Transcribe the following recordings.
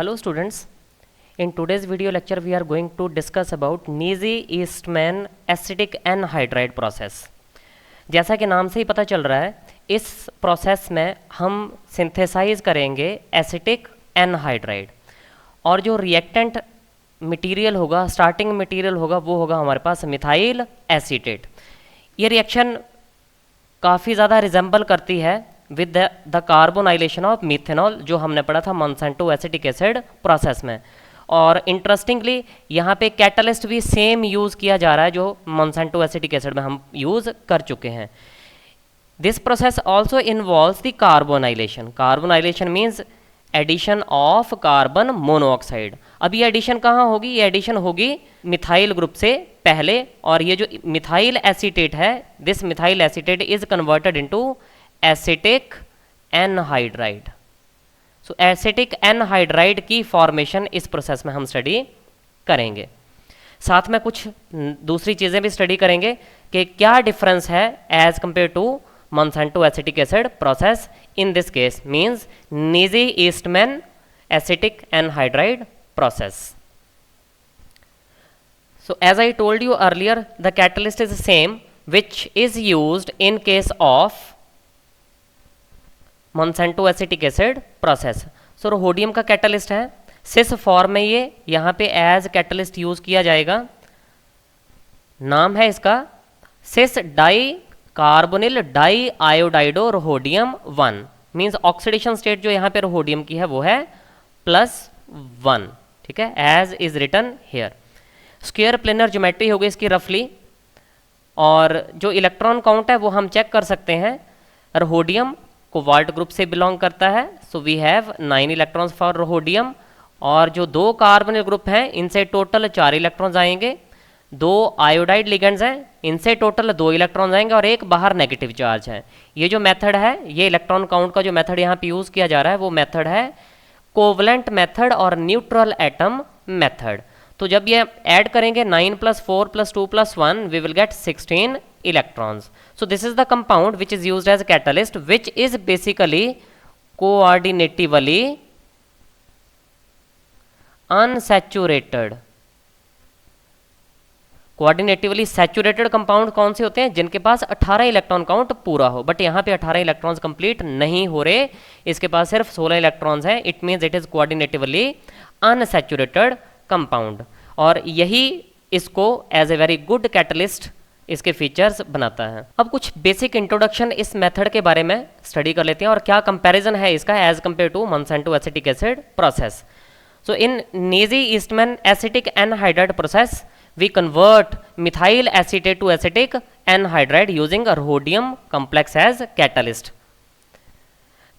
Hello students, in today's video lecture we are going to discuss about Neise-Eastman acetic anhydride process। जैसा कि नाम से ही पता चल रहा है, इस प्रोसेस में हम सिंथेसाइज करेंगे एसिटिक एनहाइड्राइड और जो रिएक्टेंट मटेरियल होगा, स्टार्टिंग मटेरियल होगा, वो होगा हमारे पास मिथाइल एसीटेट। ये रिएक्शन काफ़ी ज़्यादा रिजेंबल करती है with the carbonylation of methanol, जो हमने पढ़ा था मोनसेंटो एसिटिक एसिड प्रोसेस में। और इंटरेस्टिंगली यहाँ पे कैटलिस्ट भी सेम यूज़ किया जा रहा है जो मोनसेंटो एसिटिक एसिड में हम यूज़ कर चुके हैं। This process also involves the carbonylation. Carbonylation means addition of carbon monoxide. अब ये एडिशन कहाँ होगी? ये एडिशन होगी मिथाइल ग्रुप से पहले, और ये जो मिथाइल एसीटेट है, this methyl acetate is converted into acetic anhydride. So acetic anhydride की फॉर्मेशन इस प्रोसेस में हम स्टडी करेंगे। साथ में कुछ दूसरी चीज़ें भी स्टडी करेंगे कि क्या डिफरेंस है as compare to Monsanto acetic acid process in this case means Neise-Eastman acetic anhydride process. So as I told you earlier, the catalyst is the same which is used in case of Monsanto acetic acid process. So rhodium का catalyst है, cis form में ये यहाँ पे as catalyst use किया जाएगा। नाम है इसका cis di carbonyl di iodido rhodium 1। Means oxidation state जो यहाँ पे रोहोडियम की है वो है +1। ठीक है, as is written here. Square planar geometry होगी इसकी रफली, और जो इलेक्ट्रॉन काउंट है वो हम चेक कर सकते हैं। रोहोडियम कोबाल्ट ग्रुप से बिलोंग करता है, so we have 9 electrons for rhodium. और जो 2 कार्बोनिल ग्रुप हैं इनसे टोटल 4 इलेक्ट्रॉन्स आएंगे। 2 आयोडाइड लिगेंड्स हैं, इनसे टोटल 2 इलेक्ट्रॉन आएंगे और एक बाहर नेगेटिव चार्ज है। ये जो मेथड है, ये इलेक्ट्रॉन काउंट का जो मेथड यहाँ पे यूज़ किया जा रहा है वो मेथड है कोवलेंट मेथड और न्यूट्रल एटम मेथड। तो जब ये ऐड करेंगे 9 + 4 + 2 + 1 we will get 16 electrons. So this is the compound which is used as catalyst which is basically coordinatively unsaturated. Coordinatively saturated compound कौन से होते हैं? जिनके पास 18 इलेक्ट्रॉन काउंट पूरा हो, बट यहाँ पे 18 इलेक्ट्रॉन्स कंप्लीट नहीं हो रहे, इसके पास सिर्फ 16 इलेक्ट्रॉन्स हैं। It means it is coordinatively unsaturated compound, और यही इसको as a very good catalyst इसके फीचर्स बनाता है। अब कुछ बेसिक इंट्रोडक्शन इस मेथड के बारे में स्टडी कर लेते हैं और क्या कंपैरिजन है इसका as compare to Monsanto acetic acid process. So in Neise-Eastman acetic anhydride process we convert methyl acetate to acetic anhydride using a rhodium complex as catalyst.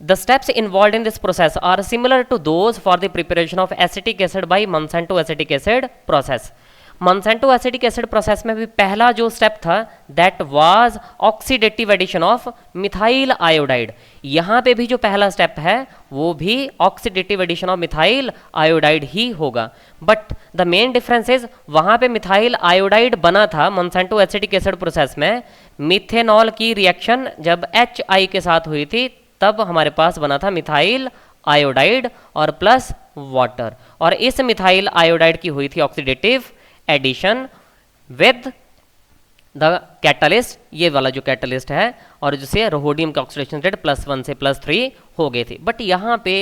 The steps involved in this process are similar to those for the preparation of acetic acid by Monsanto acetic acid process. Monsanto acetic acid process में भी पहला जो step था that was oxidative addition of methyl iodide। यहाँ पे भी जो पहला स्टेप है वो भी oxidative addition of methyl iodide ही होगा, but the main difference is वहाँ पे मिथाइल आयोडाइड बना था मोनसेंटो एसिटिक एसिड प्रोसेस में। मिथेनॉल की रिएक्शन जब HI के साथ हुई थी तब हमारे पास बना था मिथाइल आयोडाइड और प्लस वाटर, और इस मिथाइल आयोडाइड की हुई थी oxidative addition with the catalyst, ये वाला जो कैटलिस्ट है, और जिससे रोहोडियम का ऑक्सीडेशन रेट +1 से +3 हो गए थे। बट यहाँ पे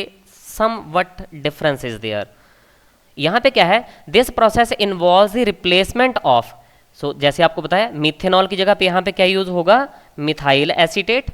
some what difference is there. यहाँ पे क्या है? This process involves the replacement of, so जैसे आपको बताया मिथेनॉल की जगह पे यहाँ पे क्या यूज होगा? Methyl acetate.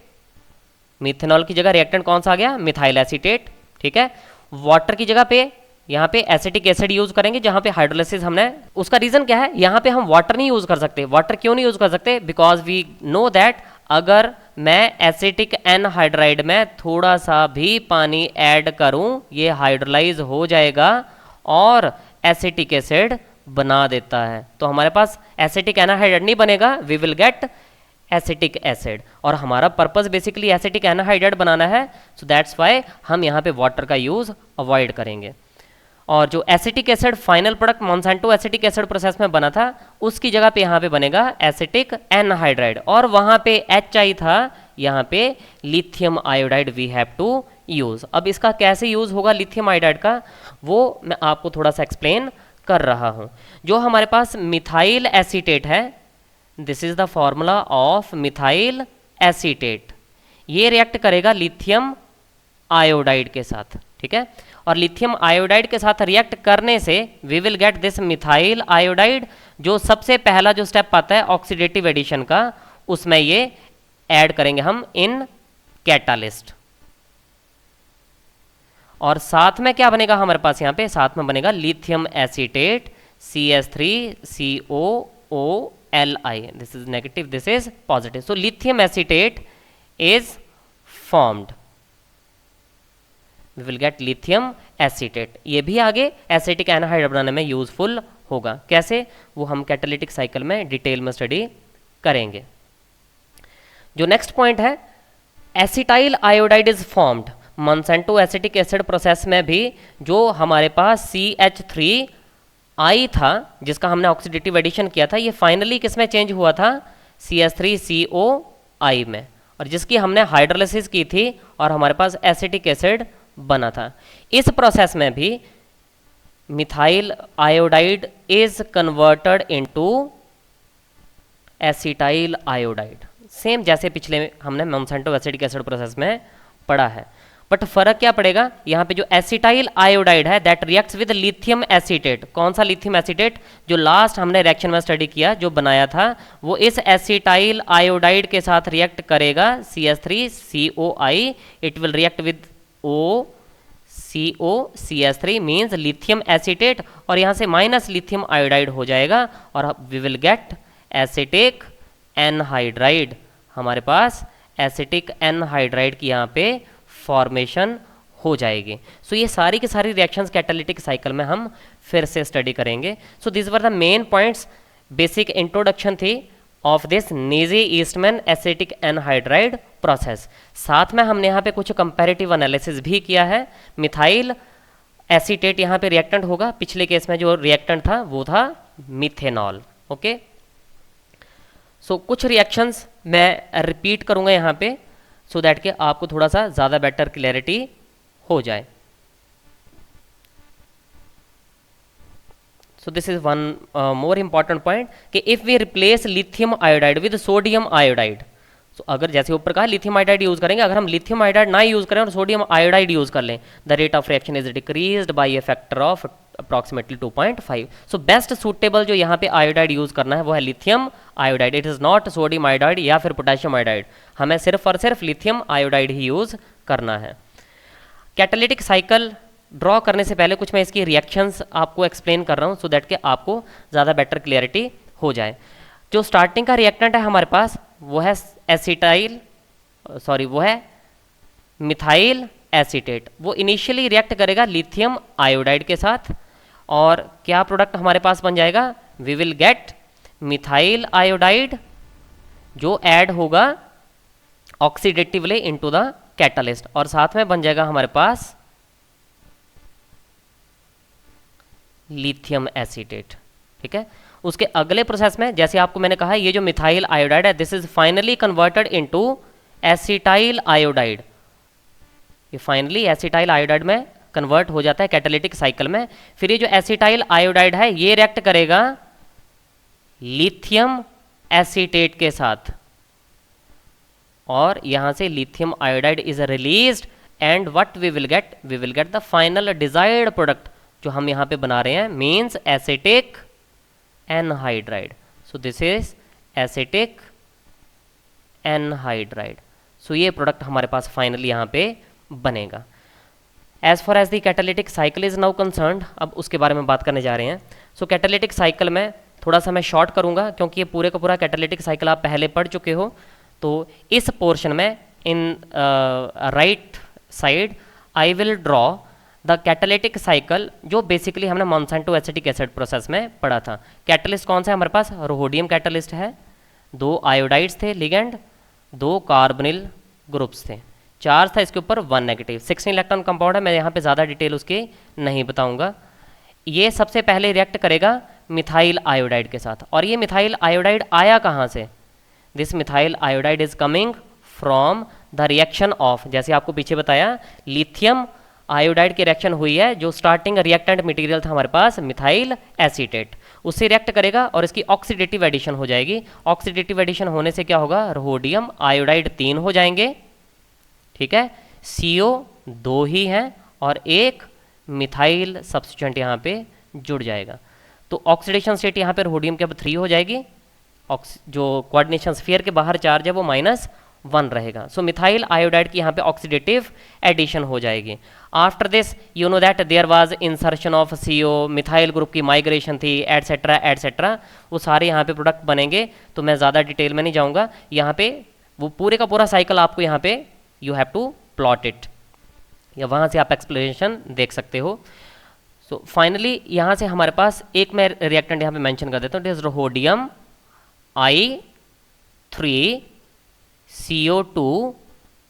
मिथेनॉल की जगह रिएक्टेंट कौन सा आ गया? Methyl acetate. ठीक है, वाटर की जगह पे यहाँ पे एसिटिक एसिड यूज करेंगे, जहाँ पे हाइड्रोलिसिस हमने, उसका रीजन क्या है? यहाँ पे हम वाटर नहीं यूज कर सकते। वाटर क्यों नहीं यूज कर सकते? बिकॉज वी नो दैट अगर मैं एसिटिक एनहाइड्राइड में थोड़ा सा भी पानी ऐड करूं, ये हाइड्रोलाइज हो जाएगा और एसिटिक एसिड बना देता है। तो हमारे पास एसिटिक एनहाइड्राइड नहीं बनेगा, we will get acetic acid, और हमारा पर्पस बेसिकली एसिटिक एनहाइड्राइड बनाना है। सो दैट्स वाई हम यहाँ पे वाटर का यूज अवॉइड करेंगे। और जो acetic acid final product Monsanto acetic acid process में बना था, उसकी जगह पे यहाँ पे बनेगा एसिटिक एनहाइड्राइड, और वहाँ पे HI था, यहाँ पे lithium iodide we have to use. अब इसका कैसे यूज़ होगा लिथियम आयोडाइड का, वो मैं आपको थोड़ा सा एक्सप्लेन कर रहा हूँ। जो हमारे पास मिथाइल एसीटेट है, this is the formula of methyl acetate, ये रिएक्ट करेगा लिथियम आयोडाइड के साथ, ठीक है। और लिथियम आयोडाइड के साथ रिएक्ट करने से we will get this methyl iodide. जो सबसे पहला जो स्टेप आता है ऑक्सीडेटिव एडिशन का, उसमें ये ऐड करेंगे हम इन कैटालिस्ट। और साथ में क्या बनेगा हमारे पास, यहाँ पे साथ में बनेगा lithium acetate CH3COOLI, this is negative, this is positive. So lithium acetate is formed, we will get lithium acetate. ये भी आगे एसिटिक एनहाइड बनाने में यूजफुल होगा। कैसे, वो हम कैटालिटिक साइकिल में डिटेल में स्टडी करेंगे। जो नेक्स्ट पॉइंट है, acetyl iodide is formed. Monsanto acetic acid process में भी जो हमारे पास CH3I था, जिसका हमने ऑक्सीडेटिव एडिशन किया था, ये फाइनली किस में चेंज हुआ था, CH3COI में, और जिसकी हमने हाइड्रोलिसिस की थी और हमारे पास एसिटिक एसिड बना था। इस प्रोसेस में भी methyl iodide is converted into acetyl iodide, same जैसे पिछले हमने मोनसेंटो एसिटिक एसिड प्रोसेस में पढ़ा है। बट फर्क क्या पड़ेगा, यहाँ पे जो एसिटाइल आयोडाइड है that reacts with lithium acetate. कौन सा लिथियम एसीटेट, जो लास्ट हमने रिएक्शन में स्टडी किया, जो बनाया था, वो इस एसिटाइल आयोडाइड के साथ रिएक्ट करेगा CH3COI। It will react with CH3 means lithium acetate, और यहाँ से माइनस लिथियम आयोडाइड हो जाएगा और we will get acetic anhydride. हमारे पास एसिटिक एनहाइड्राइड की यहाँ पे फॉर्मेशन हो जाएगी। सो ये सारी की सारी रिएक्शंस कैटालिटिक साइकिल में हम फिर से स्टडी करेंगे। So this were the main points, basic introduction थी ऑफ दिस नेजी ईस्टमैन एसिटिक एनहाइड्राइड प्रोसेस। साथ में हमने यहाँ पे कुछ कंपैरेटिव एनालिसिस भी किया है। मिथाइल एसीटेट यहाँ पे रिएक्टेंट होगा, पिछले केस में जो रिएक्टेंट था वो था मिथेनॉल। ओके, सो कुछ रिएक्शंस मैं रिपीट करूँगा यहाँ पे सो दैट कि आपको थोड़ा सा ज़्यादा बेटर क्लैरिटी हो जाए। So this is one more important point कि if we replace lithium iodide with sodium iodide, so अगर जैसे ऊपर कहा लिथियम आयोडाइड यूज करेंगे, अगर हम लिथियम आयोडाइड ना यूज करें और सोडियम आयोडाइड यूज कर लें, the rate of reaction is decreased bye A factor of approximately 2.5। So best suitable जो यहाँ पे आयोडाइड यूज करना है वो है lithium iodide. It is not sodium iodide या फिर पोटेशियम आयोडाइड, हमें सिर्फ और सिर्फ लिथियम आयोडाइड ही यूज करना है। कैटालिटिक साइकिल ड्रॉ करने से पहले कुछ मैं इसकी रिएक्शंस आपको एक्सप्लेन कर रहा हूँ सो दैट कि आपको ज़्यादा बेटर क्लियरिटी हो जाए। जो स्टार्टिंग का रिएक्टेंट है हमारे पास वो है वो है मिथाइल एसीटेट। वो इनिशियली रिएक्ट करेगा लिथियम आयोडाइड के साथ, और क्या प्रोडक्ट हमारे पास बन जाएगा, we will get methyl iodide जो ऐड होगा ऑक्सीडेटिवली इनटू द कैटालिस्ट, और साथ में बन जाएगा हमारे पास लिथियम एसीटेट। ठीक है, उसके अगले प्रोसेस में जैसे आपको मैंने कहा ये जो मिथाइल आयोडाइड है this is finally converted into acetyl iodide. ये फाइनली एसिटाइल आयोडाइड में कन्वर्ट हो जाता है कैटालिटिक साइकिल में। फिर ये जो एसिटाइल आयोडाइड है ये रिएक्ट करेगा लिथियम एसीटेट के साथ, और यहां से lithium iodide is released and what we will get the final desired product जो हम यहां पे बना रहे हैं, means acetic anhydride. So this is acetic anhydride. So ये प्रोडक्ट हमारे पास फाइनली यहां पे बनेगा। As far as the catalytic cycle is now concerned, अब उसके बारे में बात करने जा रहे हैं। सो कैटालिटिक साइकिल में थोड़ा सा मैं शॉर्ट करूंगा क्योंकि ये पूरे का पूरा कैटालिटिक साइकिल आप पहले पढ़ चुके हो। तो इस पोर्शन में in right side I will draw the catalytic cycle जो बेसिकली हमने मोनसेंटो एसिटिक एसिड प्रोसेस में पढ़ा था। कैटलिस्ट कौन सा है हमारे पास, रोहोडियम कैटलिस्ट है, 2 आयोडाइड्स थे लिगेंड, 2 कार्बोनिल ग्रुप्स थे, चार्ज था इसके ऊपर 1 नेगेटिव, 16 इलेक्ट्रॉन कंपाउंड है। मैं यहाँ पे ज़्यादा डिटेल उसकी नहीं बताऊंगा। ये सबसे पहले रिएक्ट करेगा मिथाइल आयोडाइड के साथ, और ये मिथाइल आयोडाइड आया कहाँ से, this methyl iodide is coming from the reaction of, जैसे आपको पीछे बताया लिथियम आयोडाइड की रिएक्शन हुई है, जो स्टार्टिंग रिएक्टेंट मटेरियल था हमारे पास मिथाइल एसीटेट, उससे रिएक्ट करेगा और इसकी ऑक्सीडेटिव एडिशन हो जाएगी। ऑक्सीडेटिव एडिशन होने से क्या होगा, रोडियम आयोडाइड 3 हो जाएंगे, ठीक है। CO 2 ही हैं और एक मिथाइल सब्स्टिट्यूएंट यहाँ पे जुड़ जाएगा। तो ऑक्सीडेशन स्टेट यहाँ पे रोडियम के अब 3 हो जाएगी, जो कोऑर्डिनेशन स्फीयर के बाहर चार्ज है वो -1 रहेगा। सो मिथाइल आयोडाइड की यहाँ पे ऑक्सीडेटिव एडिशन हो जाएगी। After this you know that there was insertion of CO, methyl group की माइग्रेशन थी, एटसेट्रा एटसेट्रा, वो सारे यहाँ पे प्रोडक्ट बनेंगे। तो मैं ज़्यादा डिटेल में नहीं जाऊँगा, यहाँ पे वो पूरे का पूरा साइकिल आपको यहाँ पे you have to plot it, या वहाँ से आप एक्सप्लेनेशन देख सकते हो। सो फाइनली यहाँ से हमारे पास एक मैं रिएक्टेंट यहाँ पे मेंशन कर देता हूँ, इट इज रोडियम I3CO2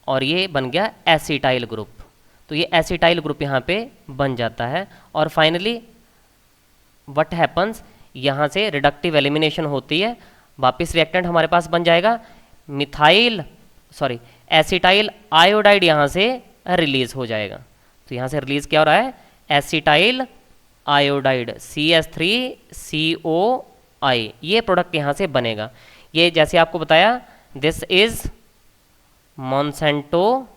और ये बन गया एसिटाइल ग्रुप। तो ये एसिटाइल ग्रुप यहाँ पे बन जाता है और फाइनली व्हाट हैपन्स, यहाँ से रिडक्टिव एलिमिनेशन होती है, वापस रिएक्टेंट हमारे पास बन जाएगा एसिटाइल आयोडाइड यहाँ से रिलीज हो जाएगा। तो यहाँ से रिलीज क्या हो रहा है, एसिटाइल आयोडाइड CH3COI, ये प्रोडक्ट यहाँ से बनेगा। ये जैसे आपको बताया, this is Monsanto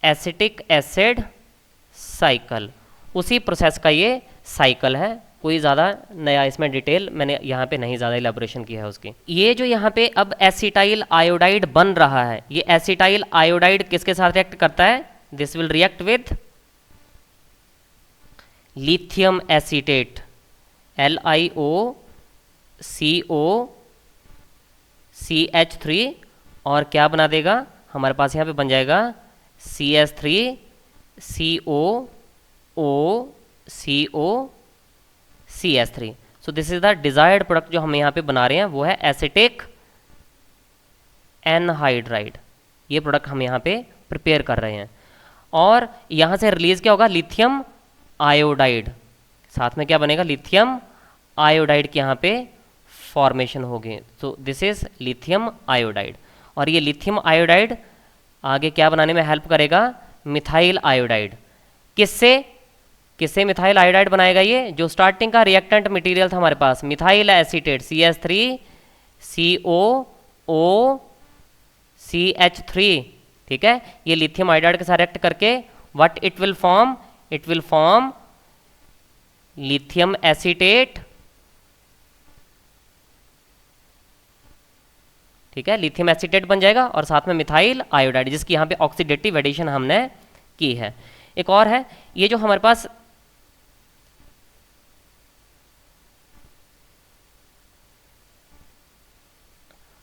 acetic acid cycle, उसी प्रोसेस का ये साइकिल है, कोई ज़्यादा नया इसमें डिटेल मैंने यहाँ पे नहीं ज़्यादा इलेबोरेशन किया है उसकी। ये जो यहाँ पे अब एसिटाइल आयोडाइड बन रहा है, ये एसिटाइल आयोडाइड किसके साथ रिएक्ट करता है, this will react with lithium acetate LiOCOCH3 और क्या बना देगा, हमारे पास यहाँ पे बन जाएगा CH3COOCOCH3। So this is the desired product जो हम यहाँ पे बना रहे हैं, वो है एसिटिक एनहाइड्राइड, ये प्रोडक्ट हम यहाँ पे प्रिपेयर कर रहे हैं। और यहाँ से रिलीज क्या होगा, लिथियम आयोडाइड, साथ में क्या बनेगा, लिथियम आयोडाइड की यहाँ पे फॉर्मेशन होगी। तो दिस इज लिथियम आयोडाइड, और ये लिथियम आयोडाइड आगे क्या बनाने में हेल्प करेगा, मिथाइल आयोडाइड। किससे मिथाइल आयोडाइड बनाएगा, ये जो स्टार्टिंग का रिएक्टेंट मटेरियल था हमारे पास मिथाइल एसीटेट CH3COOCH3, ठीक है। ये लिथियम आयोडाइड के साथ रिएक्ट करके what it will form, it will form lithium acetate, ठीक है, लिथियम एसीटेट बन जाएगा और साथ में मिथाइल आयोडाइड, जिसकी यहाँ पे ऑक्सीडेटिव एडिशन हमने की है। एक और है, ये जो हमारे पास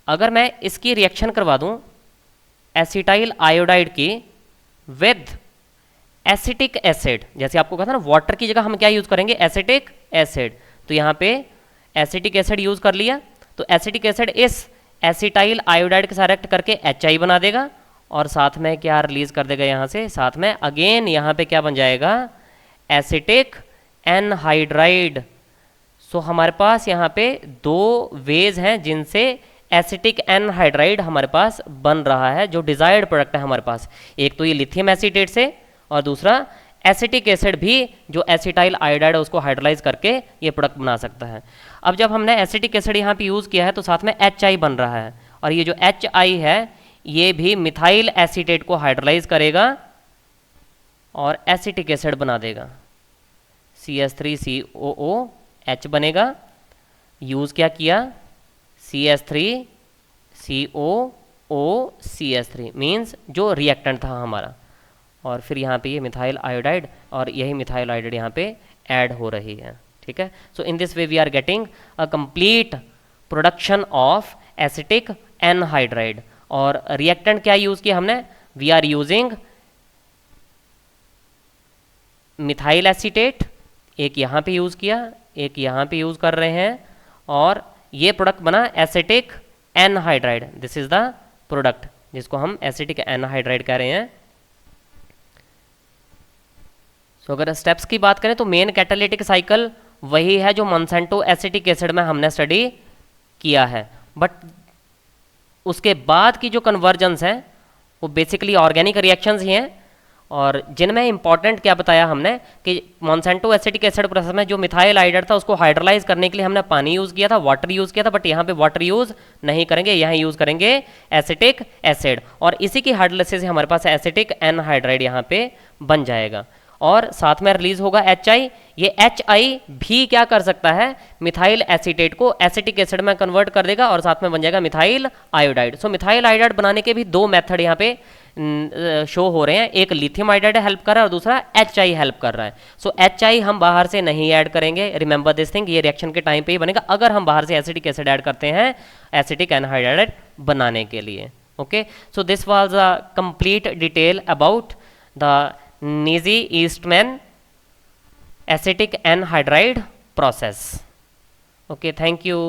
अगर मैं इसकी रिएक्शन करवा दूं एसिटाइल आयोडाइड की विद एसिटिक एसिड, जैसे आपको कहा था ना वाटर की जगह हम क्या यूज करेंगे, एसिटिक एसिड, तो यहाँ पे एसिटिक एसिड यूज कर लिया। तो एसिटिक एसिड इस एसिटाइल आयोडाइड के साथ रिएक्ट करके HI बना देगा और साथ में क्या रिलीज कर देगा, यहाँ से साथ में अगेन यहाँ पे क्या बन जाएगा, एसिटिक एनहाइड्राइड। सो हमारे पास यहाँ पे 2 वेज हैं जिनसे एसिटिक एनहाइड्राइड हमारे पास बन रहा है, जो डिजायर्ड प्रोडक्ट है हमारे पास। एक तो ये लिथियम एसीटेट से और दूसरा एसिटिक एसिड भी जो एसिटाइल आयोडाइड है उसको हाइड्रोलाइज करके ये प्रोडक्ट बना सकता है। अब जब हमने एसिटिक एसिड यहाँ पे यूज़ किया है तो साथ में HI बन रहा है, और ये जो HI है ये भी मिथाइल एसीटेट को हाइड्रोलाइज करेगा और एसिटिक एसिड बना देगा, CH3COOH बनेगा। यूज़ क्या किया, CH3COOCH3 मीन्स जो रिएक्टेंट था हमारा, और फिर यहाँ पे ये मिथाइल आयोडाइड और यही मिथाइल आयोडाइड यहाँ पे ऐड हो रही है, ठीक है। So in this way we are getting a complete production of acetic anhydride. और रिएक्टेंट क्या यूज़ किया हमने, we are using methyl acetate, एक यहाँ पे यूज़ किया, एक यहाँ पे यूज़ कर रहे हैं, और ये प्रोडक्ट बना acetic anhydride. This is the product जिसको हम एसिटिक एनहाइड्राइड कह रहे हैं। तो अगर स्टेप्स की बात करें तो मेन कैटालिटिक साइकिल वही है जो मोन्सेंटो एसिटिक एसिड में हमने स्टडी किया है, बट उसके बाद की जो कन्वर्जन्स हैं वो बेसिकली ऑर्गेनिक रिएक्शंस ही हैं, और जिनमें इंपॉर्टेंट क्या बताया हमने कि मॉन्सेंटो एसिटिक एसिड प्रोसेस में जो मिथाइल आइडर था उसको हाइड्रोलाइज करने के लिए हमने पानी यूज़ किया था, वाटर यूज़ किया था, बट यहाँ पे वाटर यूज़ नहीं करेंगे, यहाँ यूज़ करेंगे एसिटिक एसिड, और इसी की हाइड्रोलाइसिस से हमारे पास एसिटिक एनहाइड्राइड यहाँ पे बन जाएगा, और साथ में रिलीज होगा HI। ये HI भी क्या कर सकता है, मिथाइल एसीटेट को एसिटिक एसिड में कन्वर्ट कर देगा और साथ में बन जाएगा मिथाइल आयोडाइड। सो मिथाइल आयोडाइड बनाने के भी दो मेथड यहाँ पे शो हो रहे हैं, एक लिथियम आयोडाइड हेल्प कर रहा है और दूसरा HI हेल्प कर रहा है। सो HI हम बाहर से नहीं ऐड करेंगे, रिमेंबर दिस थिंग, ये रिएक्शन के टाइम पे ही बनेगा अगर हम बाहर से एसिटिक एसिड ऐड करते हैं एसिटिक एनहाइड्राइड बनाने के लिए। Okay, so this was a complete detail about the Neese-Eastman acetic anhydride process. Okay, thank you.